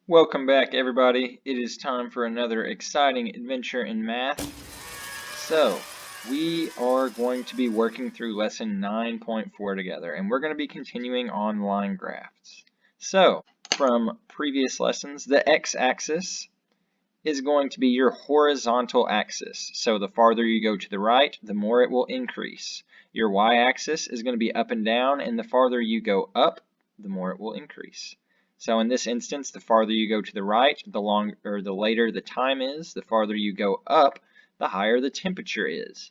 Welcome back, everybody. It is time for another exciting adventure in math. So, we are going to be working through lesson 9.4 together, and we're going to be continuing on line graphs. So, from previous lessons, the x-axis is going to be your horizontal axis. So, the farther you go to the right, the more it will increase. Your y-axis is going to be up and down, and the farther you go up, the more it will increase. So in this instance, the farther you go to the right, the later the time is. The farther you go up, the higher the temperature is.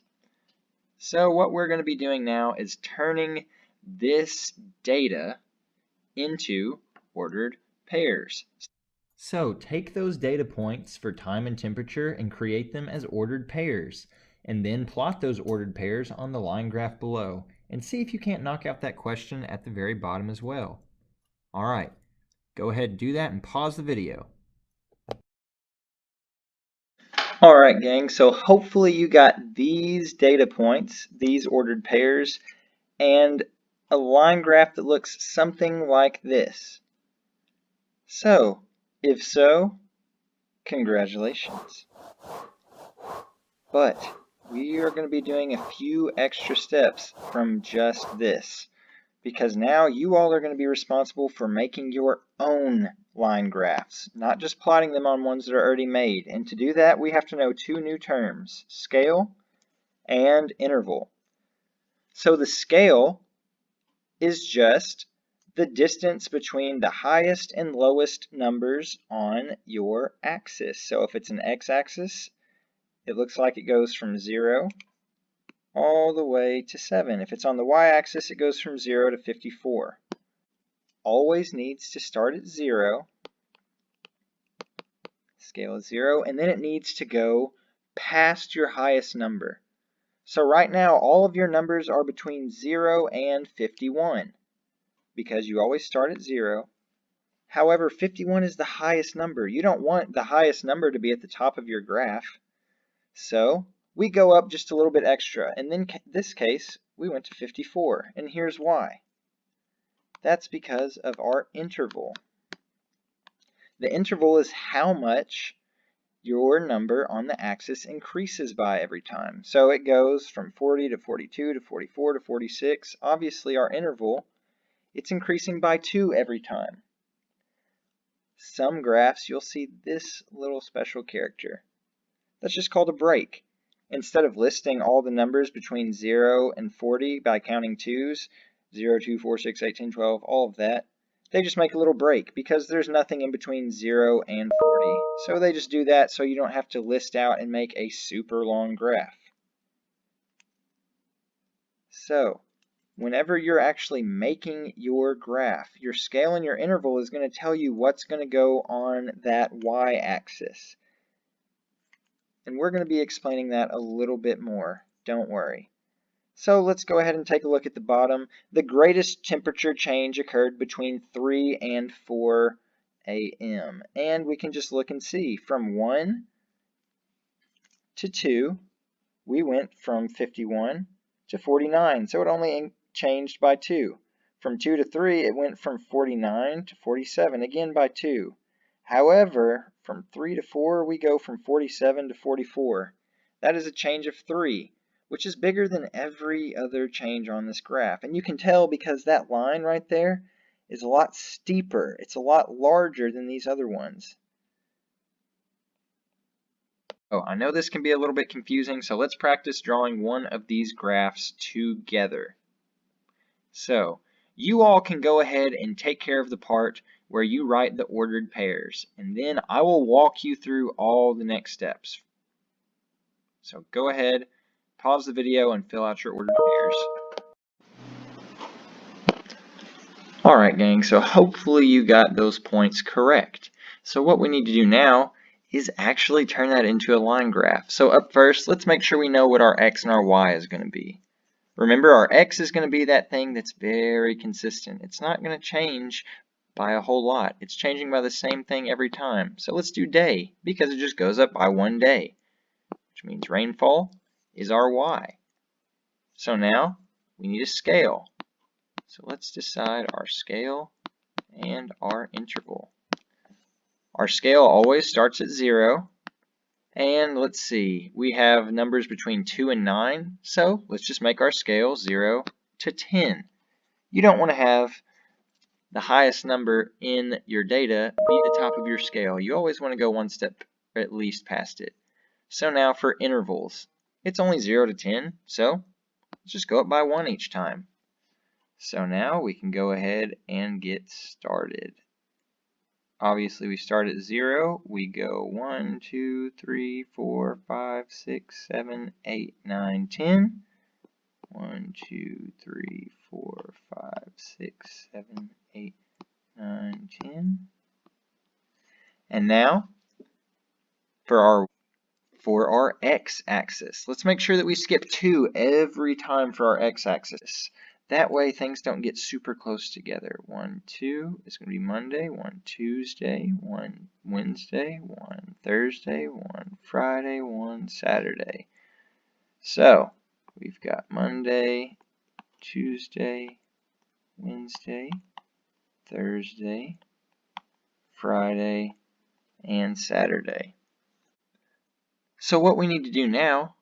So what we're going to be doing now is turning this data into ordered pairs. So take those data points for time and temperature and create them as ordered pairs, and then plot those ordered pairs on the line graph below, and see if you can't knock out that question at the very bottom as well. All right, go ahead and do that and pause the video. All right, gang, so hopefully you got these data points, these ordered pairs, and a line graph that looks something like this. So, if so, congratulations. But we are going to be doing a few extra steps from just this, because now you all are going to be responsible for making your own line graphs, not just plotting them on ones that are already made. And to do that, we have to know two new terms, scale and interval. So the scale is just the distance between the highest and lowest numbers on your axis. So if it's an x-axis, it looks like it goes from 0 all the way to 7. If it's on the y-axis, it goes from 0 to 54. Always needs to start at 0, scale is 0, and then it needs to go past your highest number. So right now, all of your numbers are between 0 and 51, because you always start at 0. However, 51 is the highest number. You don't want the highest number to be at the top of your graph. So we go up just a little bit extra. And then in this case, we went to 54. And here's why. That's because of our interval. The interval is how much your number on the axis increases by every time. So it goes from 40 to 42 to 44 to 46. Obviously, our interval, it's increasing by 2 every time. Some graphs, you'll see this little special character. That's just called a break. Instead of listing all the numbers between 0 and 40 by counting 2s, 0, 2, 4, 6, 8, 10, 12, all of that, they just make a little break because there's nothing in between 0 and 40. So they just do that so you don't have to list out and make a super long graph. So whenever you're actually making your graph, your scale and your interval is going to tell you what's going to go on that y-axis. And we're going to be explaining that a little bit more, don't worry. So let's go ahead and take a look at the bottom. The greatest temperature change occurred between 3 and 4 a.m. And we can just look and see from 1 to 2, we went from 51 to 49. So it only changed by 2. From 2 to 3, it went from 49 to 47, again by 2. However, from 3 to 4, we go from 47 to 44. That is a change of 3, which is bigger than every other change on this graph. And you can tell because that line right there is a lot steeper. It's a lot larger than these other ones. Oh, I know this can be a little bit confusing, so let's practice drawing one of these graphs together. So, you all can go ahead and take care of the part where you write the ordered pairs, and then I will walk you through all the next steps. So go ahead, pause the video, and fill out your ordered pairs. Alright gang, so hopefully you got those points correct. So what we need to do now is actually turn that into a line graph. So up first, let's make sure we know what our x and our y is going to be. Remember, our x is going to be that thing that's very consistent. It's not going to change by a whole lot. It's changing by the same thing every time. So let's do day, because it just goes up by 1 day, which means rainfall is our y. So now we need a scale. So let's decide our scale and our interval. Our scale always starts at 0. And let's see, we have numbers between 2 and 9, so let's just make our scale 0 to 10. You don't want to have the highest number in your data be the top of your scale. You always want to go one step at least past it. So now for intervals, it's only 0 to 10, so let's just go up by 1 each time. So now we can go ahead and get started. Obviously, we start at 0. We go 1, 2, 3, 4, 5, 6, 7, 8, 9, 10. 1, 2, 3, 4, 5, 6, 7, 8, 9, 10. And now for our x-axis, let's make sure that we skip 2 every time for our x-axis. That way things don't get super close together. 1, 2 is going to be Monday, 1 Tuesday, 1 Wednesday, 1 Thursday, 1 Friday, 1 Saturday. So we've got Monday, Tuesday, Wednesday, Thursday, Friday, and Saturday. So what we need to do now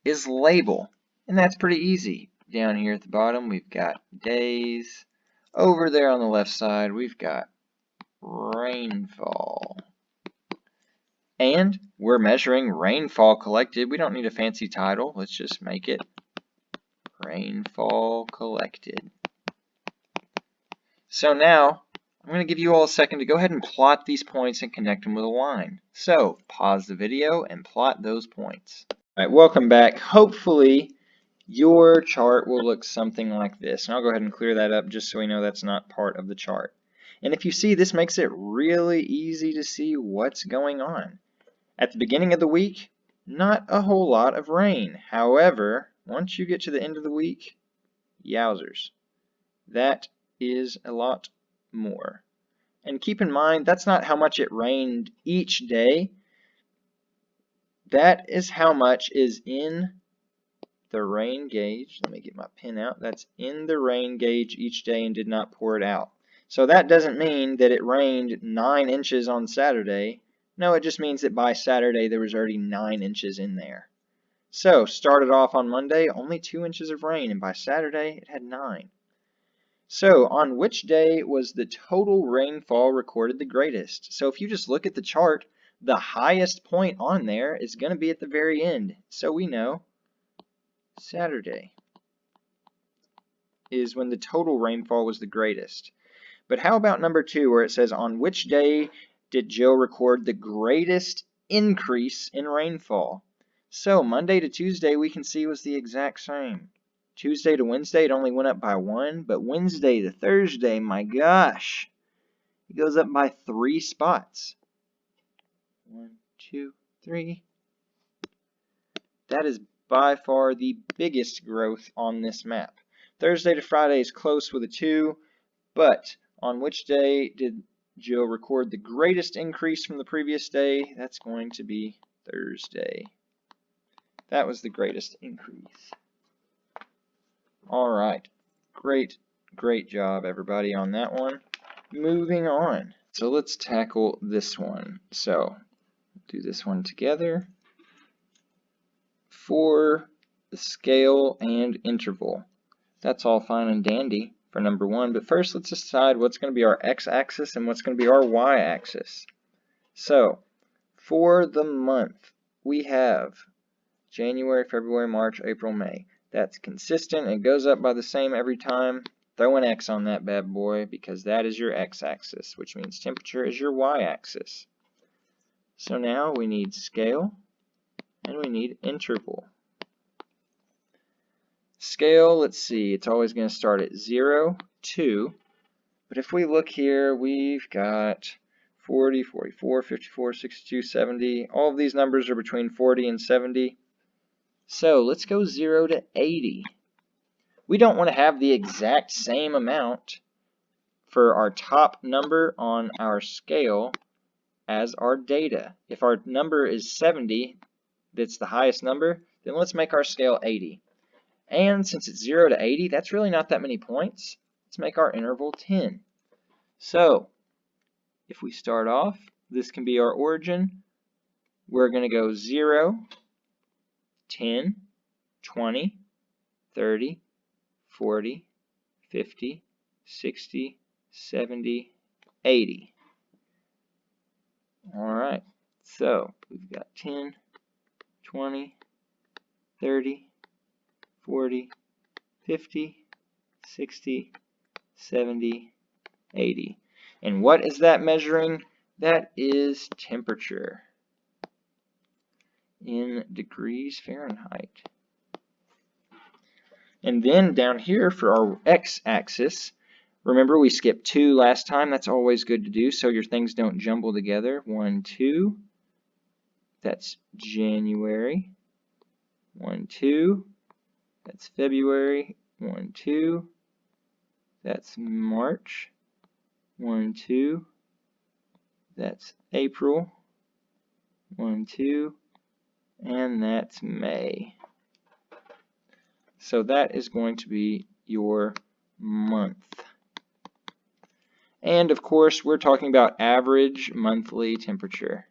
is label, and that's pretty easy. Down here at the bottom, we've got days. Over there on the left side, we've got rainfall. And we're measuring rainfall collected. We don't need a fancy title. Let's just make it rainfall collected. So now, I'm going to give you all a second to go ahead and plot these points and connect them with a line. So, pause the video and plot those points. All right, welcome back. Hopefully, your chart will look something like this. And I'll go ahead and clear that up just so we know that's not part of the chart. And if you see, this makes it really easy to see what's going on. At the beginning of the week, not a whole lot of rain. However, once you get to the end of the week, yowzers, that is a lot more. And keep in mind, that's not how much it rained each day. That is how much is in the rain gauge. Let me get my pen out. That's in the rain gauge each day and did not pour it out. So that doesn't mean that it rained 9 inches on Saturday. No, it just means that by Saturday there was already 9 inches in there. So started off on Monday, only 2 inches of rain, and by Saturday it had 9. So on which day was the total rainfall recorded the greatest? So if you just look at the chart, the highest point on there is going to be at the very end. So we know Saturday is when the total rainfall was the greatest. But how about number 2, where it says, on which day did Jill record the greatest increase in rainfall? So Monday to Tuesday we can see was the exact same. Tuesday to Wednesday it only went up by 1, but Wednesday to Thursday, my gosh, it goes up by 3 spots. 1, 2, 3. That is by far the biggest growth on this map. Thursday to Friday is close with a 2, but on which day did Jill record the greatest increase from the previous day? That's going to be Thursday. That was the greatest increase. All right. Great job, everybody, on that one. Moving on. So let's tackle this one. So do this one together. For the scale and interval. That's all fine and dandy for number 1, but first let's decide what's going to be our x-axis and what's going to be our y-axis. So for the month, we have January, February, March, April, May. That's consistent. It goes up by the same every time. Throw an X on that bad boy because that is your x-axis, which means temperature is your y-axis. So now we need scale and we need interval. Scale, let's see, it's always going to start at 0, 2, but if we look here, we've got 40, 44, 54, 62, 70. All of these numbers are between 40 and 70. So let's go 0 to 80. We don't want to have the exact same amount for our top number on our scale as our data. If our number is 70, that's the highest number, then let's make our scale 80. And since it's 0 to 80, that's really not that many points. Let's make our interval 10. So if we start off This can be our origin. We're going to go 0, 10, 20, 30, 40, 50, 60, 70, 80. All right, so we've got 10, 20, 30, 40, 50, 60, 70, 80. And what is that measuring? That is temperature in degrees Fahrenheit. And then down here for our x-axis, remember we skipped 2 last time. That's always good to do so your things don't jumble together. 1, 2. That's January. 1, 2. That's February. 1, 2. That's March. 1, 2. That's April. 1, 2. And that's May. So that is going to be your month. And of course, we're talking about average monthly temperature.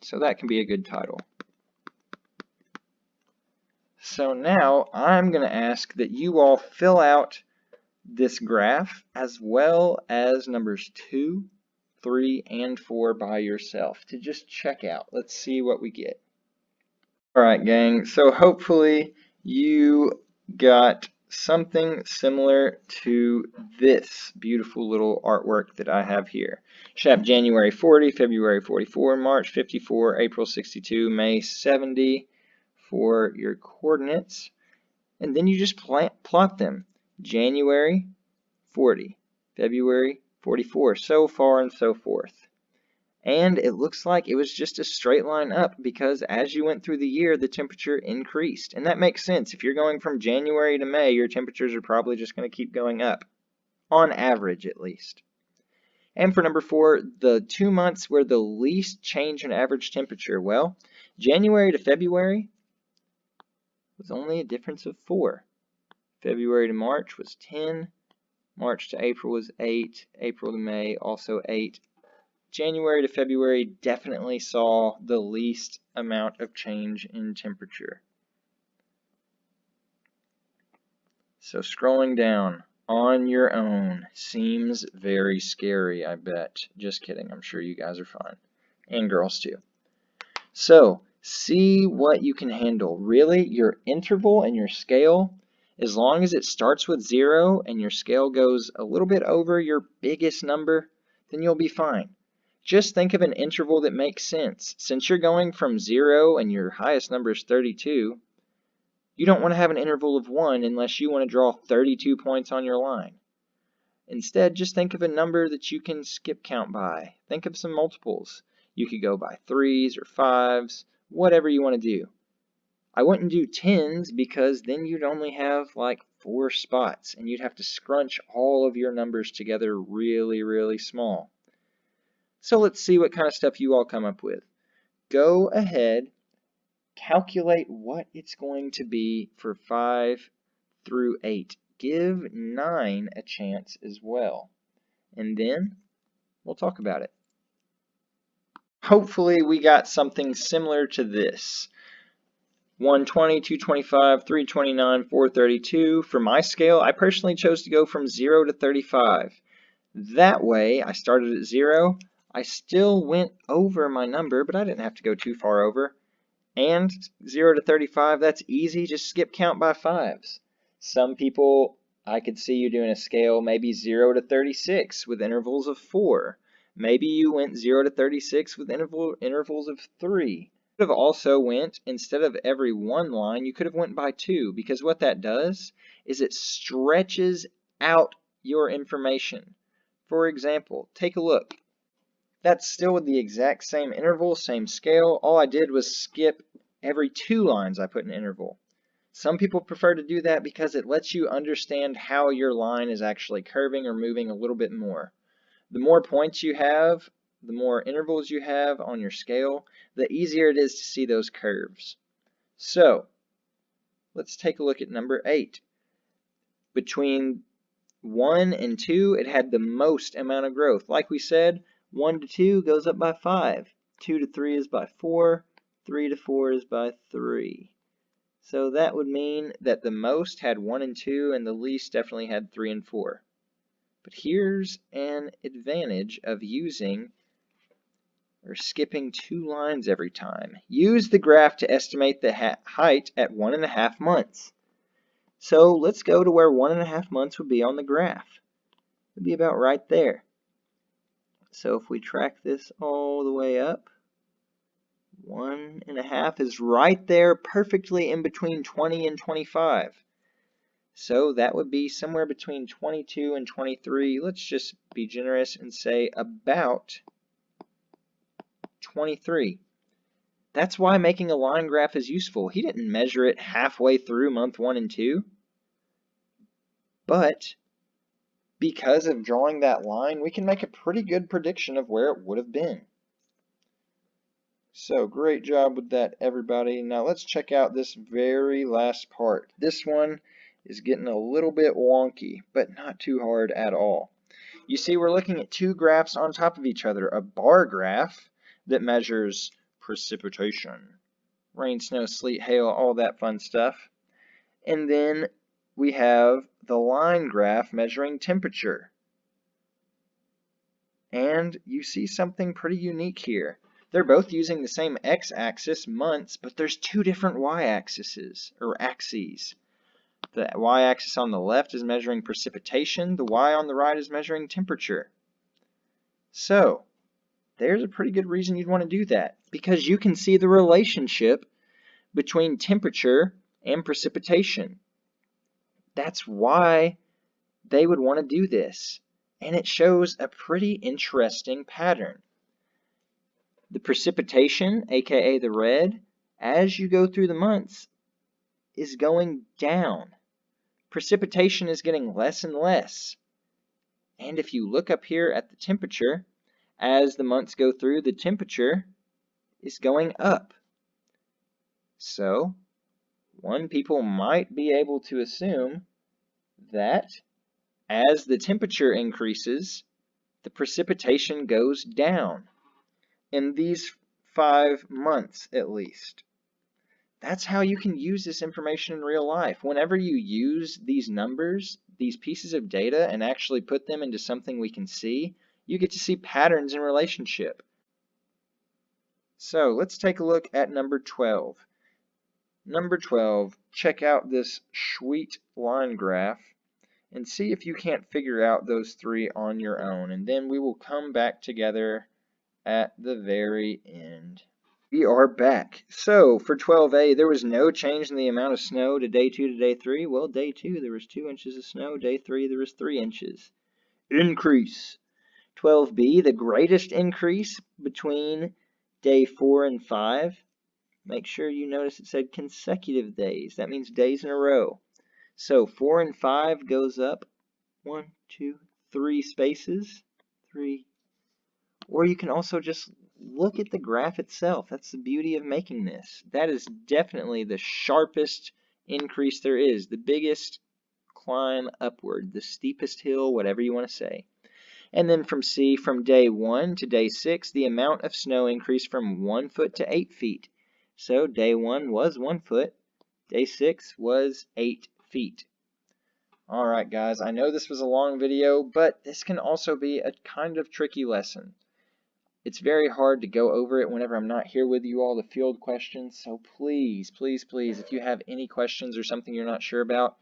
So that can be a good title. So now I'm going to ask that you all fill out this graph as well as numbers 2, 3, and 4 by yourself to just check out. Let's see what we get. Alright gang, so hopefully you got something similar to this beautiful little artwork that I have here. You have January 40, February 44, March 54, April 62, May 70 for your coordinates. And then you just plot them. January 40, February 44, so far and so forth. And it looks like it was just a straight line up because as you went through the year, the temperature increased. And that makes sense. If you're going from January to May, your temperatures are probably just going to keep going up, on average at least. And for number 4, the 2 months where the least change in average temperature. Well, January to February was only a difference of 4. February to March was 10. March to April was 8. April to May also 8. January to February definitely saw the least amount of change in temperature. So scrolling down on your own seems very scary, I bet. Just kidding, I'm sure you guys are fine. And girls too. So see what you can handle. Really, your interval and your scale, as long as it starts with 0 and your scale goes a little bit over your biggest number, then you'll be fine. Just think of an interval that makes sense. Since you're going from 0 and your highest number is 32, you don't want to have an interval of 1 unless you want to draw 32 points on your line. Instead, just think of a number that you can skip count by. Think of some multiples. You could go by 3s or 5s, whatever you want to do. I wouldn't do 10s because then you'd only have like 4 spots and you'd have to scrunch all of your numbers together really, really small. So let's see what kind of stuff you all come up with. Go ahead, calculate what it's going to be for 5 through 8. Give 9 a chance as well. And then we'll talk about it. Hopefully we got something similar to this. 120, 225, 329, 432. For my scale, I personally chose to go from 0 to 35. That way, I started at 0. I still went over my number, but I didn't have to go too far over. And 0 to 35, that's easy. Just skip count by 5s. Some people, I could see you doing a scale maybe 0 to 36 with intervals of 4. Maybe you went 0 to 36 with intervals of 3. You could have also went, instead of every one line, you could have went by 2, because what that does is it stretches out your information. For example, take a look. That's still with the exact same interval, same scale. All I did was skip every 2 lines I put an interval. Some people prefer to do that because it lets you understand how your line is actually curving or moving a little bit more. The more points you have, the more intervals you have on your scale, the easier it is to see those curves. So, let's take a look at number 8. Between 1 and 2, it had the most amount of growth. Like we said, 1 to 2 goes up by 5. 2 to 3 is by 4. 3 to 4 is by 3. So that would mean that the most had 1 and 2, and the least definitely had 3 and 4. But here's an advantage of using or skipping 2 lines every time. Use the graph to estimate the height at 1.5 months. So let's go to where 1.5 months would be on the graph. It would be about right there. So if we track this all the way up, 1.5 is right there, perfectly in between 20 and 25. So that would be somewhere between 22 and 23. Let's just be generous and say about 23. That's why making a line graph is useful. He didn't measure it halfway through month 1 and 2. But because of drawing that line, we can make a pretty good prediction of where it would have been. So great job with that, everybody. Now let's check out this very last part. This one is getting a little bit wonky, but not too hard at all. You see, we're looking at 2 graphs on top of each other. A bar graph that measures precipitation, rain, snow, sleet, hail, all that fun stuff. And then we have the line graph measuring temperature. And you see something pretty unique here. They're both using the same x-axis, months, but there's 2 different y-axes, or axes. The y-axis on the left is measuring precipitation, the y on the right is measuring temperature. So, there's a pretty good reason you'd want to do that, because you can see the relationship between temperature and precipitation. That's why they would want to do this, and it shows a pretty interesting pattern. The precipitation, aka the red, as you go through the months, is going down. Precipitation is getting less and less. And if you look up here at the temperature, as the months go through, the temperature is going up. So, people might be able to assume that as the temperature increases, the precipitation goes down. In these 5 months at least. That's how you can use this information in real life. Whenever you use these numbers, these pieces of data, and actually put them into something we can see, you get to see patterns in relationship. So let's take a look at number 12. Number 12, check out this sweet line graph and see if you can't figure out those 3 on your own, and then we will come back together at the very end. We are back. So for 12A, there was no change in the amount of snow to day 2 to day 3. Well, day 2 there was 2 inches of snow. Day 3 there was 3 inches. Increase. 12B, the greatest increase between day 4 and 5. Make sure you notice it said consecutive days. That means days in a row. So 4 and 5 goes up 1, 2, 3 spaces. 3. Or you can also just look at the graph itself. That's the beauty of making this. That is definitely the sharpest increase there is, the biggest climb upward, the steepest hill, whatever you want to say. And then from C, from day 1 to day 6, the amount of snow increased from 1 foot to 8 feet. So day 1 was 1 foot, day 6 was 8 feet. Alright guys, I know this was a long video, but this can also be a kind of tricky lesson. It's very hard to go over it whenever I'm not here with you all to field questions, so please, please, please, if you have any questions or something you're not sure about,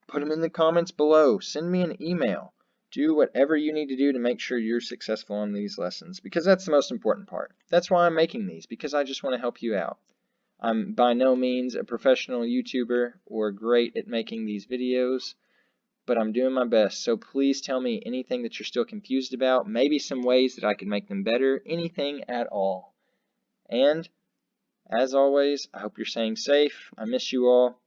put them in the comments below. Send me an email. Do whatever you need to do to make sure you're successful on these lessons, because that's the most important part. That's why I'm making these, because I just want to help you out. I'm by no means a professional YouTuber or great at making these videos, but I'm doing my best, so please tell me anything that you're still confused about, maybe some ways that I can make them better, anything at all. And, as always, I hope you're staying safe. I miss you all.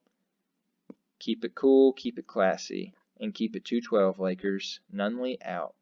Keep it cool, keep it classy, and keep it 212, Lakers. Nunley out.